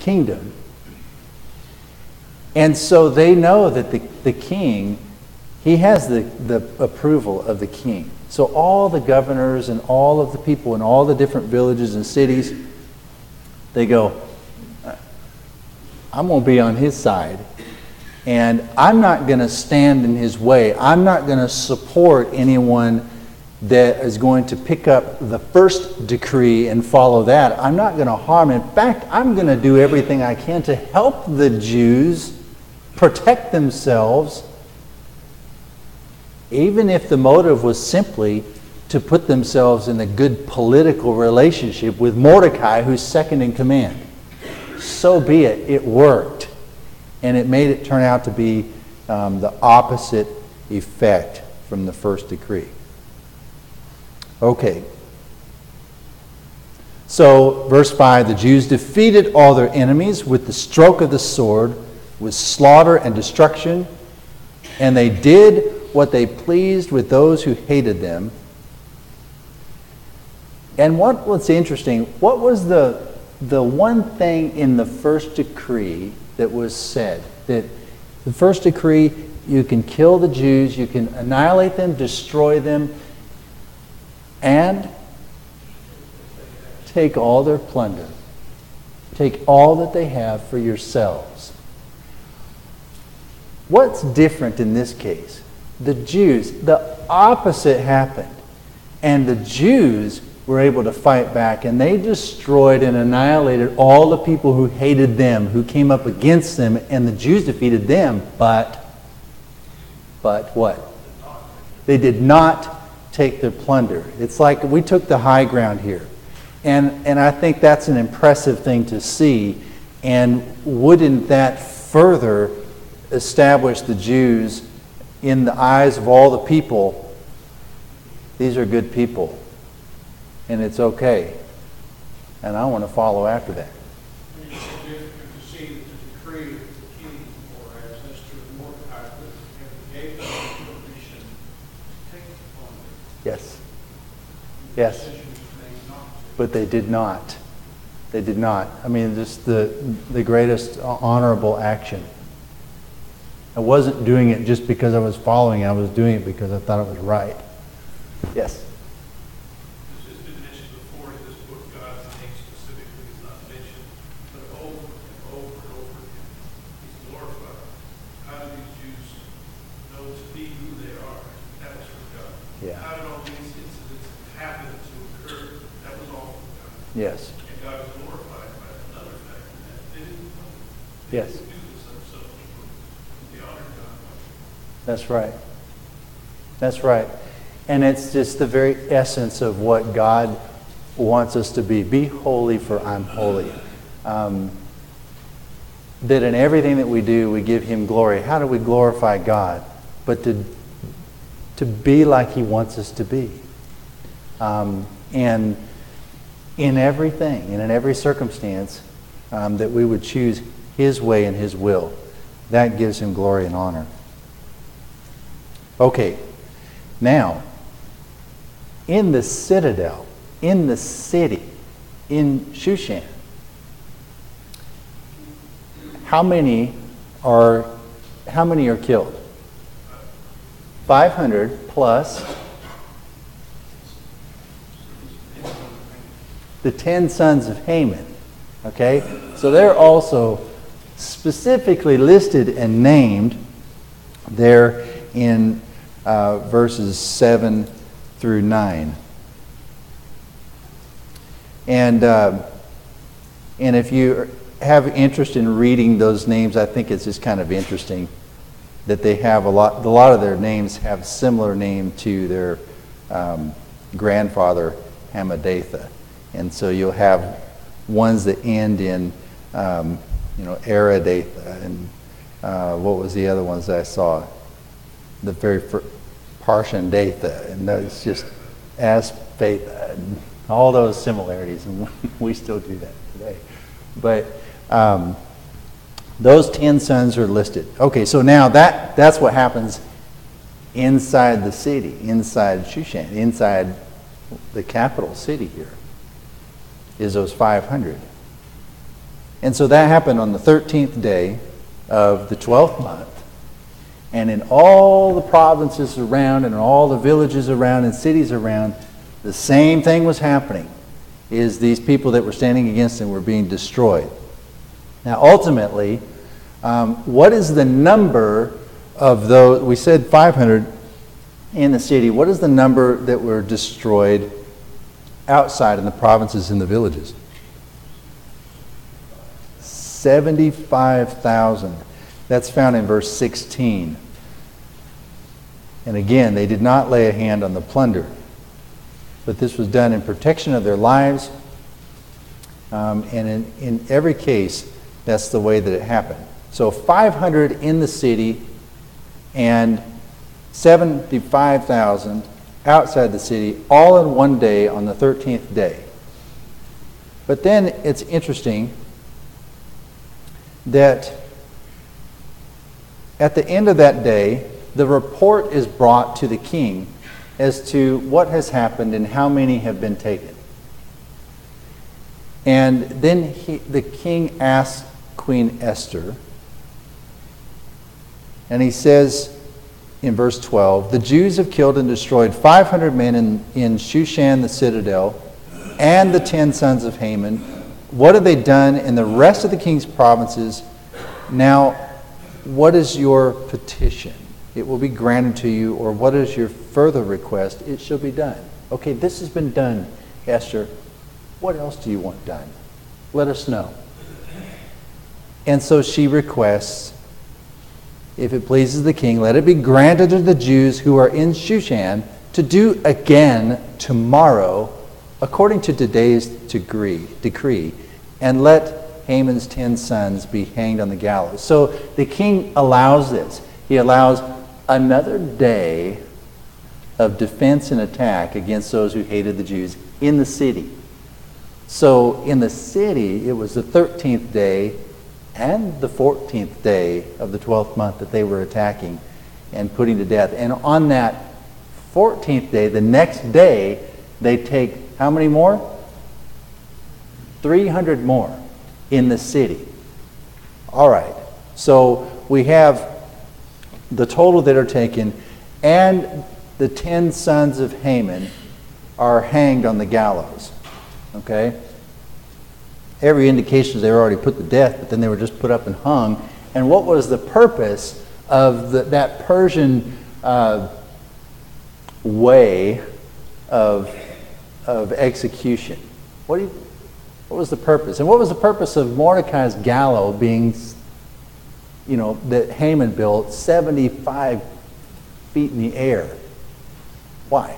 kingdom. And so they know that the king, he has the approval of the king. So all the governors and all of the people in all the different villages and cities, they go, I'm going to be on his side. And I'm not going to stand in his way. I'm not going to support anyone that is going to pick up the first decree and follow that. I'm not going to harm. In fact, I'm going to do everything I can to help the Jews protect themselves, even if the motive was simply to put themselves in a good political relationship with Mordecai, who's second in command. So be it. It worked. And it made it turn out to be the opposite effect from the first decree. Okay. So, verse 5, the Jews defeated all their enemies with the stroke of the sword, with slaughter and destruction, and they did what they pleased with those who hated them. And what's interesting, what was the one thing in the first decree that was said? That the first decree, you can kill the Jews, you can annihilate them, destroy them, and take all their plunder. Take all that they have for yourselves. What's different in this case? The Jews, the opposite happened. And the Jews were able to fight back, and they destroyed and annihilated all the people who hated them, who came up against them, and the Jews defeated them. But what? They did not take their plunder. It's like we took the high ground here. And I think that's an impressive thing to see. And wouldn't that further establish the Jews in the eyes of all the people? These are good people. And it's okay. And I want to follow after that. It's significant to see that the decree of the king, or as Esther and Mordecai put it, gave them permission to take the plunder. Yes. Yes. But they did not. They did not. I mean, just the greatest honorable action. I wasn't doing it just because I was following it. I was doing it because I thought it was right. Yes. This has been mentioned before in this book. God's name specifically is not mentioned, but over and over and over again, He's glorified. How do these Jews know to be who they are? That was from God. Yeah. How did all these incidents happen to occur? That was all from God. Yes. And God was glorified by another fact, and that they didn't know. Yes. They didn't do this themselves. They honored God. That's right. That's right. And it's just the very essence of what God wants us to be. Be holy, for I'm holy. That in everything that we do, we give Him glory. How do we glorify God? But to be like He wants us to be. And in everything, and in every circumstance, that we would choose His way and His will. That gives Him glory and honor. Okay, now, in the citadel, in the city, in Shushan, how many are killed? 500 plus the 10 sons of Haman. Okay, so they're also specifically listed and named there in verses 7 through 9. And if you have interest in reading those names, I think it's just kind of interesting that they have a lot of their names have similar name to their grandfather Hamadatha. And so you'll have ones that end in Aradatha, and what was the other ones that I saw? The very first Parshandatha, and it's just Aspatha, and all those similarities, and we still do that today. But those 10 sons are listed. Okay, so now that's what happens inside the city, inside Shushan, inside the capital city here, is those 500. And so that happened on the 13th day of the 12th month. And in all the provinces around and all the villages around and cities around, the same thing was happening, is these people that were standing against him were being destroyed. Now ultimately, what is the number of those? We said 500 in the city. What is the number that were destroyed outside in the provinces and the villages? 75,000. That's found in verse 16. And again, they did not lay a hand on the plunder, but this was done in protection of their lives. And in every case, that's the way that it happened. So 500 in the city and 75,000 outside the city, all in one day on the 13th day. But then it's interesting that at the end of that day, the report is brought to the king as to what has happened and how many have been taken. And then the king asks Queen Esther, and he says in verse 12, "The Jews have killed and destroyed 500 men in Shushan the citadel and the 10 sons of Haman. What have they done in the rest of the king's provinces? Now, what is your petition? It will be granted to you, or what is your further request? It shall be done." Okay, this has been done, Esther. What else do you want done? Let us know. And so she requests, if it pleases the king, let it be granted to the Jews who are in Shushan to do again tomorrow, according to today's decree, and let Haman's 10 sons be hanged on the gallows. So the king allows this. He allows another day of defense and attack against those who hated the Jews in the city. So in the city, it was the 13th day and the 14th day of the 12th month that they were attacking and putting to death. And on that 14th day, the next day, they take how many more? 300 more in the city. All right. So we have the total that are taken, and the 10 sons of Haman are hanged on the gallows. Okay? Every indication is they were already put to death, but then they were just put up and hung. And what was the purpose of that Persian way of execution? What was the purpose? And what was the purpose of Mordecai's gallows being, that Haman built 75 feet in the air? Why?